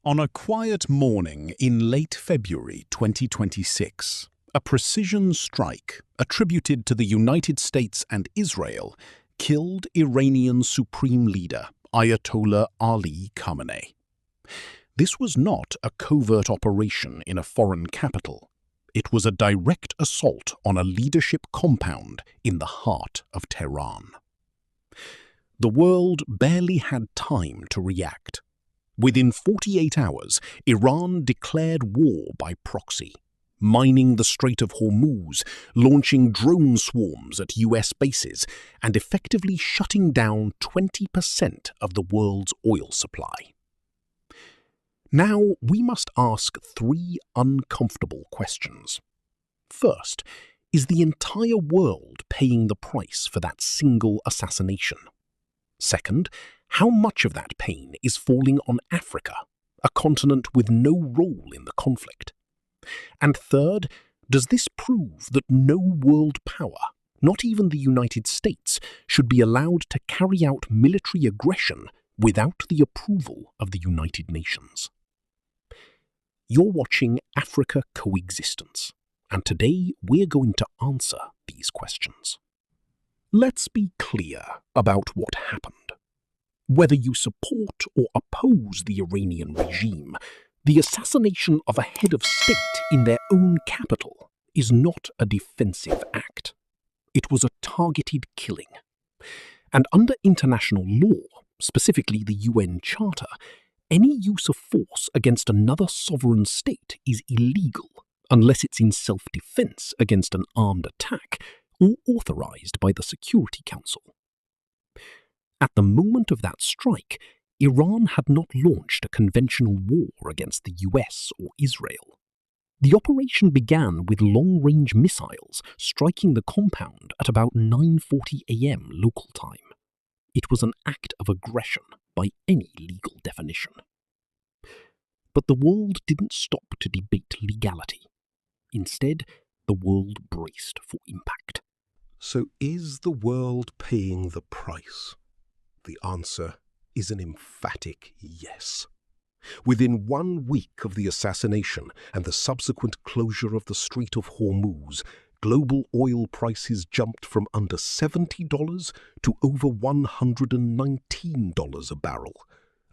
On a quiet morning in late February 2026, a precision strike attributed to the United States and Israel killed Iranian Supreme Leader Ayatollah Ali Khamenei. This was not a covert operation in a foreign capital. It was a direct assault on a leadership compound in the heart of Tehran. The world barely had time to react. Within 48 hours, Iran declared war by proxy, mining the Strait of Hormuz, launching drone swarms at US bases, and effectively shutting down 20% of the world's oil supply. Now, we must ask three uncomfortable questions. First, is the entire world paying the price for that single assassination? Second, how much of that pain is falling on Africa, a continent with no role in the conflict? And third, does this prove that no world power, not even the United States, should be allowed to carry out military aggression without the approval of the United Nations? You're watching Africa Coexistence, and today we're going to answer these questions. Let's be clear about what happened. Whether you support or oppose the Iranian regime, the assassination of a head of state in their own capital is not a defensive act. It was a targeted killing. And under international law, specifically the UN Charter, any use of force against another sovereign state is illegal unless it's in self-defense against an armed attack or authorized by the Security Council. At the moment of that strike, Iran had not launched a conventional war against the US or Israel. The operation began with long-range missiles striking the compound at about 9:40 a.m. local time. It was an act of aggression by any legal definition. But the world didn't stop to debate legality. Instead, the world braced for impact. So is the world paying the price? The answer is an emphatic yes. Within 1 week of the assassination and the subsequent closure of the Strait of Hormuz, global oil prices jumped from under $70 to over $119 a barrel,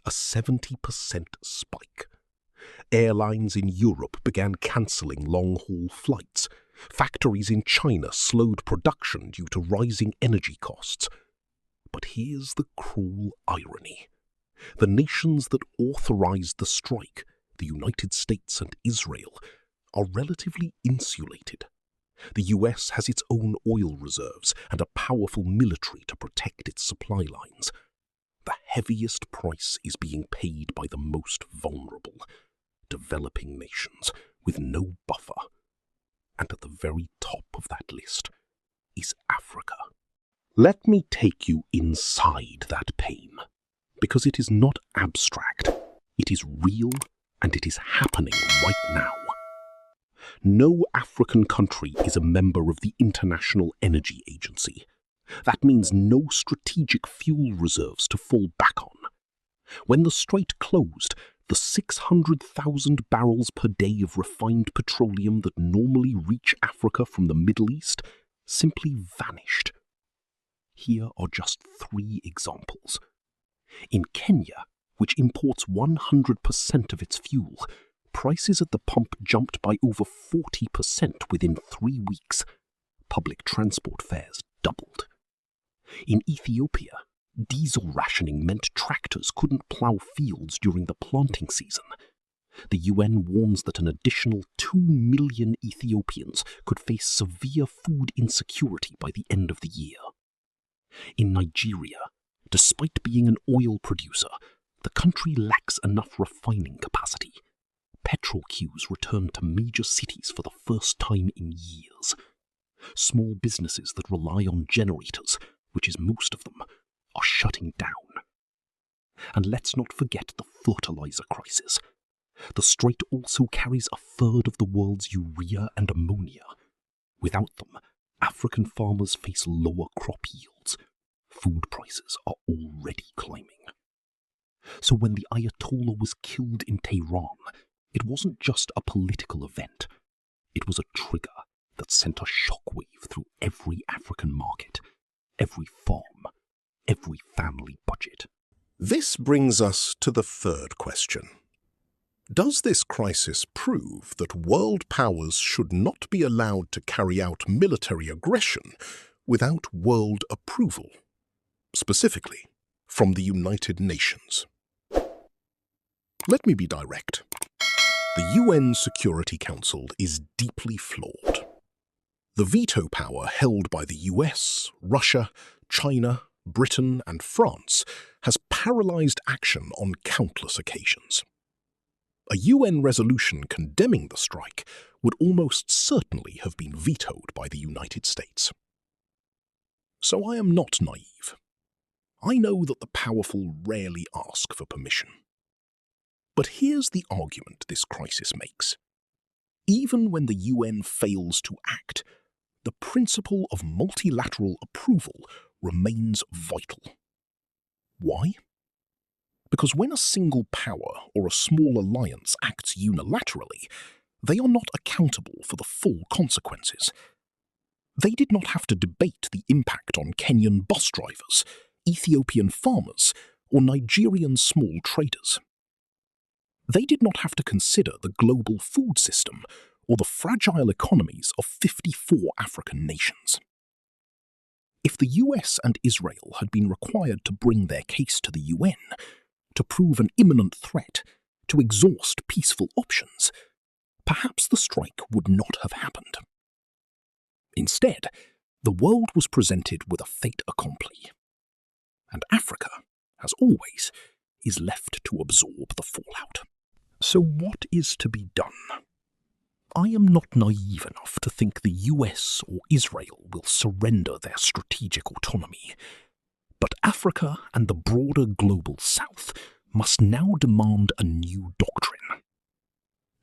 a 70% spike. Airlines in Europe began cancelling long-haul flights. Factories in China slowed production due to rising energy costs. But here's the cruel irony. The nations that authorized the strike, the United States and Israel, are relatively insulated. The US has its own oil reserves and a powerful military to protect its supply lines. The heaviest price is being paid by the most vulnerable, developing nations with no buffer. And at the very top of that list is Africa. Let me take you inside that pain, because it is not abstract, it is real, and it is happening right now. No African country is a member of the International Energy Agency. That means no strategic fuel reserves to fall back on. When the strait closed, the 600,000 barrels per day of refined petroleum that normally reach Africa from the Middle East simply vanished. Here are just 3 examples. In Kenya, which imports 100% of its fuel, prices at the pump jumped by over 40% within 3 weeks. Public transport fares doubled. In Ethiopia, diesel rationing meant tractors couldn't plough fields during the planting season. The UN warns that an additional 2 million Ethiopians could face severe food insecurity by the end of the year. In Nigeria, despite being an oil producer, the country lacks enough refining capacity. Petrol queues returned to major cities for the first time in years. Small businesses that rely on generators, which is most of them, are shutting down. And let's not forget the fertilizer crisis. The strait also carries a third of the world's urea and ammonia. Without them, African farmers face lower crop yields. Food prices are already climbing. So when the Ayatollah was killed in Tehran, it wasn't just a political event. It was a trigger that sent a shockwave through every African market, every farm, every family budget. This brings us to the third question. Does this crisis prove that world powers should not be allowed to carry out military aggression without world approval, specifically from the United Nations? Let me be direct. The UN Security Council is deeply flawed. The veto power held by the US, Russia, China, Britain, and France has paralyzed action on countless occasions. A UN resolution condemning the strike would almost certainly have been vetoed by the United States. So I am not naive. I know that the powerful rarely ask for permission. But here's the argument this crisis makes. Even when the UN fails to act, the principle of multilateral approval remains vital. Why? Because when a single power or a small alliance acts unilaterally, they are not accountable for the full consequences. They did not have to debate the impact on Kenyan bus drivers, Ethiopian farmers, or Nigerian small traders. They did not have to consider the global food system or the fragile economies of 54 African nations. If the US and Israel had been required to bring their case to the UN, to prove an imminent threat, to exhaust peaceful options, perhaps the strike would not have happened. Instead, the world was presented with a fait accompli, and Africa, as always, is left to absorb the fallout. So what is to be done? I am not naive enough to think the US or Israel will surrender their strategic autonomy, but Africa and the broader global South must now demand a new doctrine.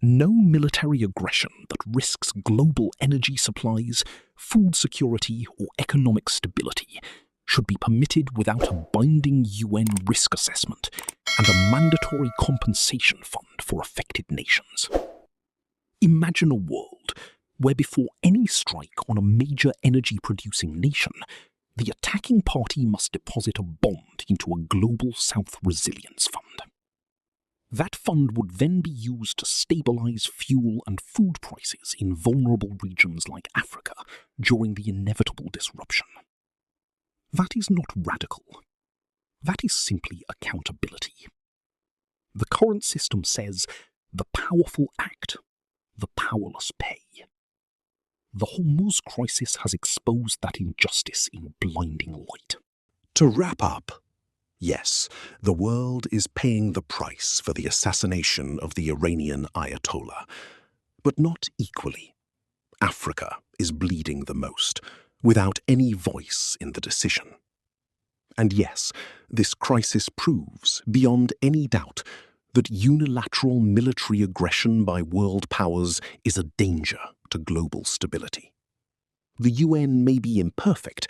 No military aggression that risks global energy supplies, food security, or economic stability should be permitted without a binding UN risk assessment and a mandatory compensation fund for affected nations. Imagine a world where before any strike on a major energy-producing nation, the attacking party must deposit a bond into a Global South Resilience Fund. That fund would then be used to stabilize fuel and food prices in vulnerable regions like Africa during the inevitable disruption. That is not radical. That is simply accountability. The current system says, the powerful act, the powerless pay. The Hormuz crisis has exposed that injustice in blinding light. To wrap up, yes, the world is paying the price for the assassination of the Iranian Ayatollah, but not equally. Africa is bleeding the most, without any voice in the decision. And yes, this crisis proves, beyond any doubt, that unilateral military aggression by world powers is a danger to global stability. The UN may be imperfect,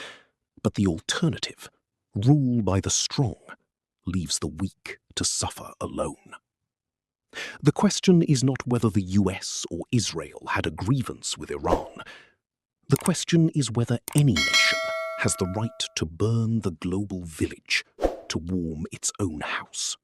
but the alternative, rule by the strong, leaves the weak to suffer alone. The question is not whether the US or Israel had a grievance with Iran. The question is whether any nation has the right to burn the global village to warm its own house.